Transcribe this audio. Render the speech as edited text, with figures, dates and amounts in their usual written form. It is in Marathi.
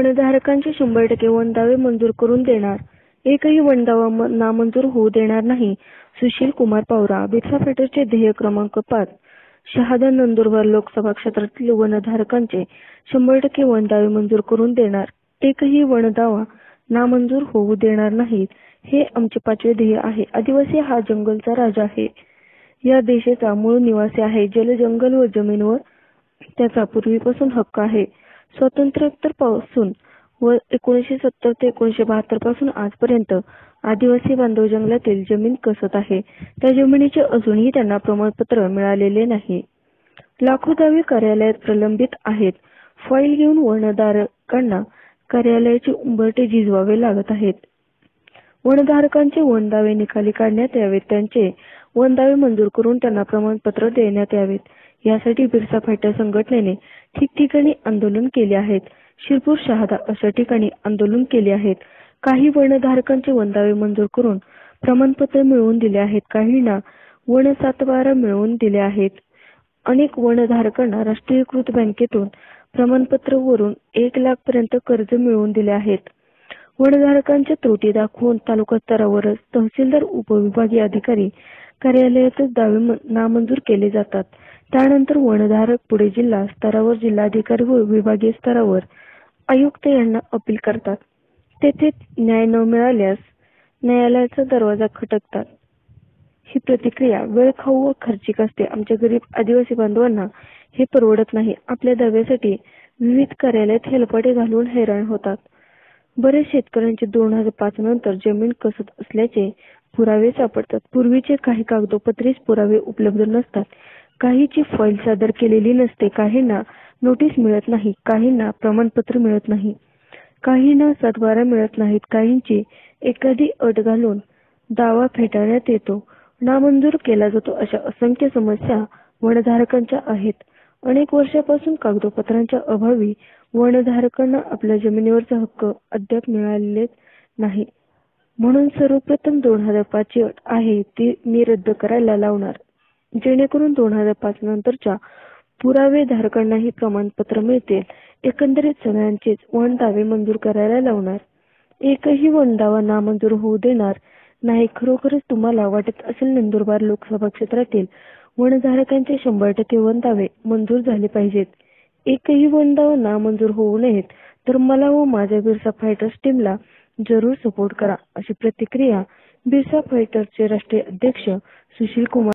वनधारकांचे 100% वन दावे मंजूर करून देणार, एकही वन दावा नामंजूर होऊ देणार नाही. सुशील कुमार पावरा, बिरसा फायटर्सचे ध्येय क्रमांक 5. शहादा नंदुरबार लोकसभा क्षेत्रातील वनधारकांचे 100% वन दावे मंजूर करून देणार, एकही वन दावा नामंजूर होऊ देणार नाहीत. हे आमचे 5वे ध्येय आहे. आदिवासी हा जंगलचा राजा आहे. या देशाचा मूळ निवासी आहे. जल, जंगल व जमीनवर त्याचा पूर्वीपासून हक्क आहे. स्वातंत्र्योत्तर पासून व 1970 ते 1972 पासून आजपर्यंत आदिवासी बांधव जंगलातील जमीन कसत आहे. त्या जमिनीचे अजूनही त्यांना प्रमाणपत्र मिळालेले नाही. लाखो दावे कार्यालयात प्रलंबित आहेत. फाईल घेऊन वनधारकांना कार्यालयाचे उंबरठे झिजवावे लागत आहेत. वनधारकांचे वन दावे निकाली काढण्यात यावेत. त्यांचे वन दावे मंजूर करून त्यांना प्रमाणपत्र देण्यात यावेत. यासाठी बिरसा फायटर संघटनेने ठिकठिकाणी आंदोलन केले आहेत. शिरपूर, शहादा अशा ठिकाणी आंदोलन केले आहेत. काही वनधारकांचे वन दावे मंजूर करून प्रमाणपत्र मिळवून दिले आहेत. काहींना वन सातबारा मिळवून दिले आहेत. अनेक वनधारकांना राष्ट्रीयकृत बँकेतून प्रमाणपत्र वरून 1 लाख पर्यंत कर्ज मिळवून दिले आहेत. वनधारकांच्या त्रुटी दाखवून तालुका स्तरावरच तहसीलदार, उपविभागीय अधिकारी कार्यालयातच दावे नामंजूर केले जातात. त्यानंतर वनधारक पुढे जिल्हा स्तरावर जिल्हाधिकारी व विभागीय स्तरावर आयुक्त यांना अपील करतात. तेथे न्याय न मिळाल्यास न्यायालयाचा दरवाजा खटकतात. ही प्रतिक्रिया वेळखाऊ व खर्चिक असते. आमच्या गरीब आदिवासी बांधवांना हे परवडत नाही. आपल्या दाव्यासाठी विविध कार्यालयात हेलपाटे घालून हैराण होतात. बरेच शेतकऱ्यांचे 2005 नंतर जमीन कसत असल्याचे पुरावे सापडतात. पूर्वीचे काही कागदोपत्रीच पुरावे उपलब्ध नसतात. काहींची फाईल सादर केलेली नसते. काहींना नोटीस मिळत नाही. काहींना प्रमाणपत्र मिळत नाही. काहींना सातबारा मिळत नाहीत. काहींची एखादी अट घालून दावा फेटाळण्यात येतो, नामंजूर केला जातो. अशा असंख्य समस्या वनधारकांच्या आहेत. अनेक वर्षांपासून कागदोपत्रांच्या अभावी वनधारकांना आपल्या जमिनीवरचा हक्क अद्याप मिळालेला नाही. म्हणून सर्वप्रथम 2005 ची अट आहे ती मी रद्द करायला लावणार, जेणेकरून 2005 नंतरच्या पुरावेधारकांनाही प्रमाणपत्र मिळतील. एकंदरीत सगळ्यांचेच वन दावे मंजूर करायला लावणार, एकही वन दावा नामंजूर होऊ देणार नाही. खरोखरच तुम्हाला वाटत असेल नंदुरबार लोकसभा क्षेत्रातील वनधारकांचे 100% वन दावे मंजूर झाले पाहिजेत, एकही वन दावा नामंजूर होऊ नयेत, तर मला व माझ्या बिरसा फायटर्स टीमला जरूर सपोर्ट करा, अशी प्रतिक्रिया बिरसा फायटर्सचे राष्ट्रीय अध्यक्ष सुशील कुमार